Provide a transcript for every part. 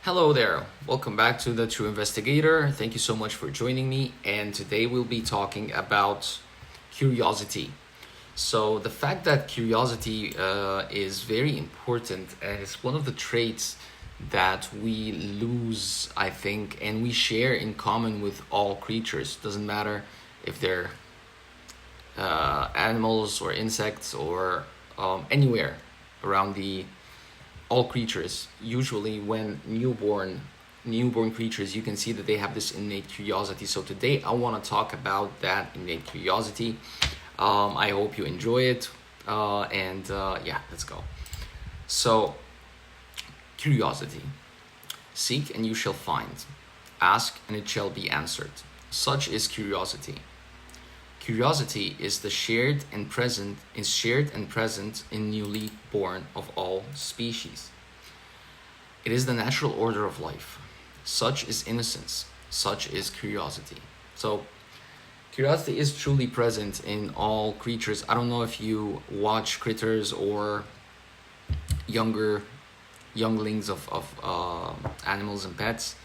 Hello there, welcome back to The True Investigator. Thank you so much for joining me. And today we'll be talking about curiosity. So, the fact that curiosity is very important and it's one of the traits that we lose, I think, and we share in common with all creatures. Doesn't matter if they're animals or insects or anywhere around the all creatures. Usually when newborn creatures, you can see that they have this innate curiosity. So today I want to talk about that innate curiosity. I hope you enjoy it, and yeah, let's go. So, curiosity: seek and you shall find, ask and it shall be answered. Such is curiosity. Curiosity is the shared and present in newly born of all species. It is the natural order of life. Such is innocence. Such is curiosity. So curiosity is truly present in all creatures. I don't know if you watch critters or younglings of animals and pets.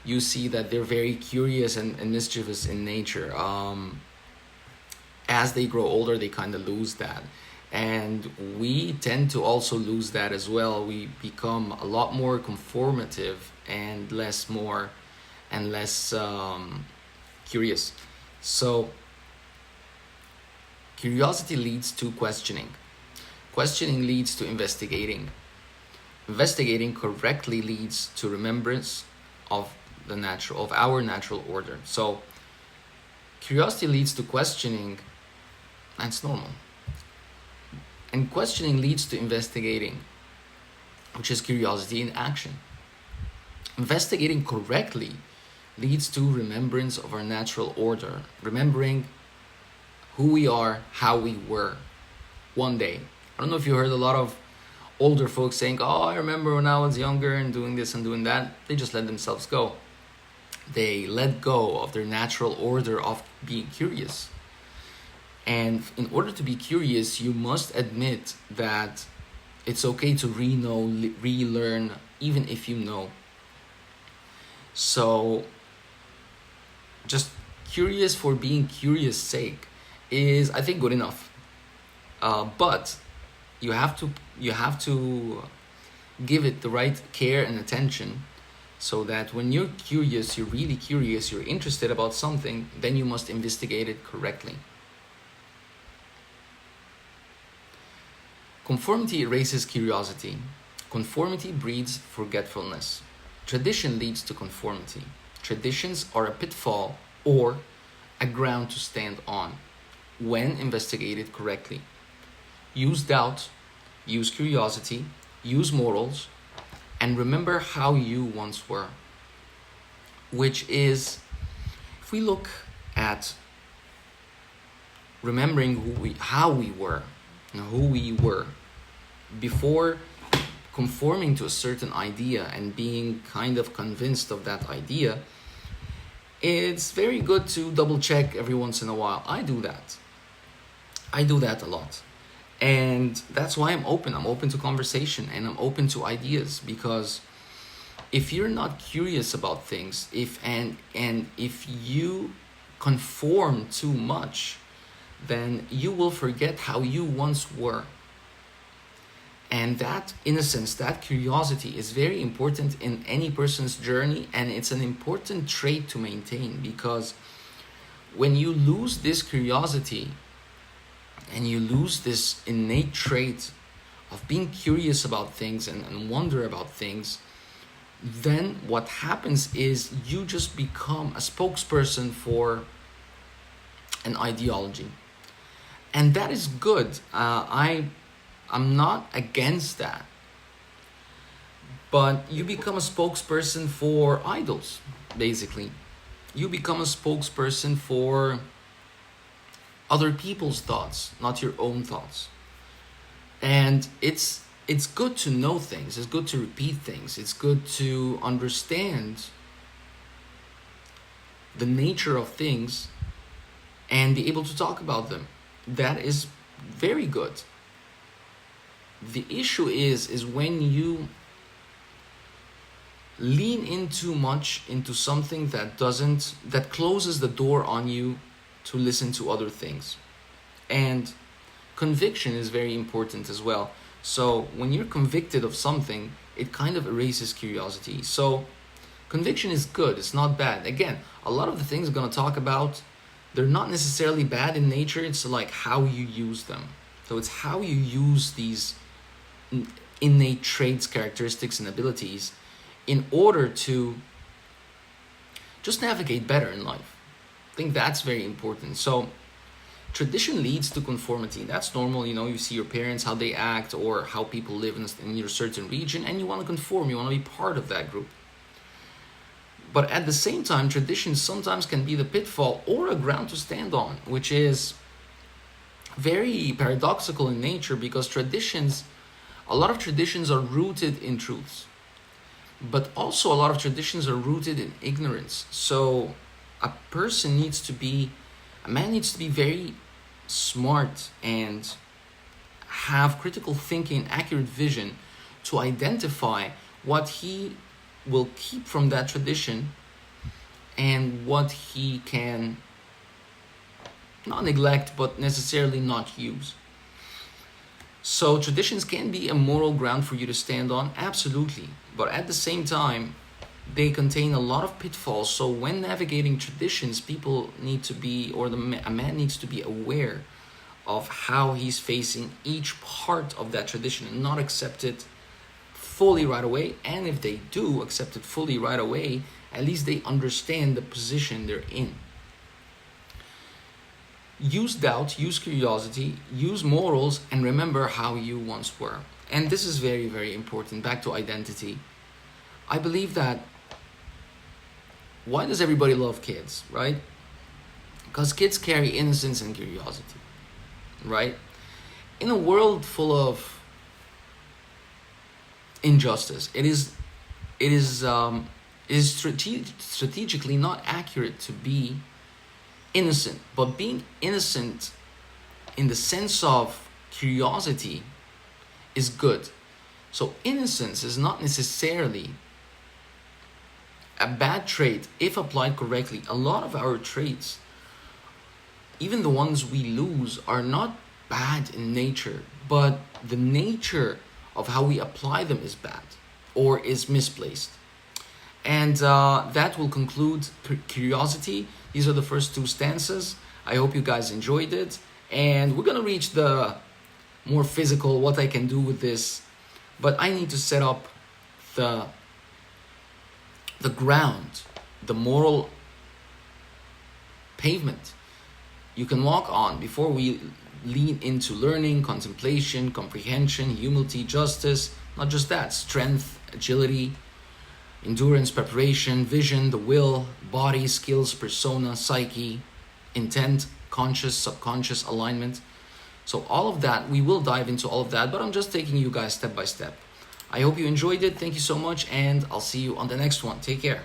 You see that they're very curious and mischievous in nature. As they grow older, they kind of lose that. And we tend to also lose that as well. We become a lot more conformative and less curious. So, curiosity leads to questioning. Questioning leads to investigating. Investigating correctly leads to remembrance of our natural order. So, curiosity leads to questioning. That's normal. And questioning leads to investigating, which is curiosity in action. Investigating correctly leads to remembrance of our natural order, remembering who we are, how we were one day. I don't know if you heard a lot of older folks saying, "Oh, I remember when I was younger and doing this and doing that." They just let themselves go. They let go of their natural order of being curious. And in order to be curious, you must admit that it's okay to relearn, even if you know. So, just curious for being curious' sake is, I think, good enough. But you have to give it the right care and attention, so that when you're curious, you're really curious, you're interested about something, then you must investigate it correctly. Conformity erases curiosity. Conformity breeds forgetfulness. Tradition leads to conformity. Traditions are a pitfall or a ground to stand on when investigated correctly. Use doubt, use curiosity, use morals, and remember how you once were. Which is, if we look at remembering how we were, who we were before conforming to a certain idea and being kind of convinced of that idea, it's very good to double check every once in a while. I do that a lot, and that's why I'm open to conversation and I'm open to ideas, because if you're not curious about things, if you conform too much, then you will forget how you once were. And that innocence, that curiosity is very important in any person's journey, and it's an important trait to maintain, because when you lose this curiosity and you lose this innate trait of being curious about things and wonder about things, then what happens is you just become a spokesperson for an ideology. And that is good. I'm not against that. But you become a spokesperson for idols, basically. You become a spokesperson for other people's thoughts, not your own thoughts. And it's good to know things. It's good to repeat things. It's good to understand the nature of things and be able to talk about them. That is very good. The issue is when you lean in too much into something that closes the door on you to listen to other things. And conviction is very important as well. So when you're convicted of something, it kind of erases curiosity. So conviction is good, it's not bad. Again, a lot of the things I'm going to talk about, they're not necessarily bad in nature, it's like how you use them. So it's how you use these innate traits, characteristics, and abilities in order to just navigate better in life. I think that's very important. So tradition leads to conformity. That's normal. You see your parents, how they act, or how people live in your certain region, and you want to conform, you want to be part of that group. But at the same time, traditions sometimes can be the pitfall or a ground to stand on, which is very paradoxical in nature, because a lot of traditions are rooted in truths, but also a lot of traditions are rooted in ignorance. So a man needs to be very smart and have critical thinking, accurate vision to identify what he will keep from that tradition and what he can not neglect but necessarily not use. So traditions can be a moral ground for you to stand on, absolutely, but at the same time they contain a lot of pitfalls. So when navigating traditions, people need to be, or a man needs to be aware of how he's facing each part of that tradition and not accept it fully right away. And if they do accept it fully right away, at least they understand the position they're in. Use doubt, use curiosity, use morals, and remember how you once were. And this is very, very important. Back to identity. I believe that why does everybody love kids, right? Because kids carry innocence and curiosity, right? In a world full of injustice, it is strategically not accurate to be innocent. But being innocent in the sense of curiosity is good. So innocence is not necessarily a bad trait if applied correctly. A lot of our traits, even the ones we lose, are not bad in nature, but the nature of how we apply them is bad or is misplaced. And that will conclude curiosity. These are the first two stanzas. I hope you guys enjoyed it. And we're going to reach the more physical, what I can do with this. But I need to set up the ground, the moral pavement you can walk on before we lean into learning, contemplation, comprehension, humility, justice. Not just that, strength, agility, endurance, preparation, vision, the will, body, skills, persona, psyche, intent, conscious, subconscious, alignment. So all of that, we will dive into all of that, but I'm just taking you guys step by step. I hope you enjoyed it. Thank you so much, and I'll see you on the next one. Take care.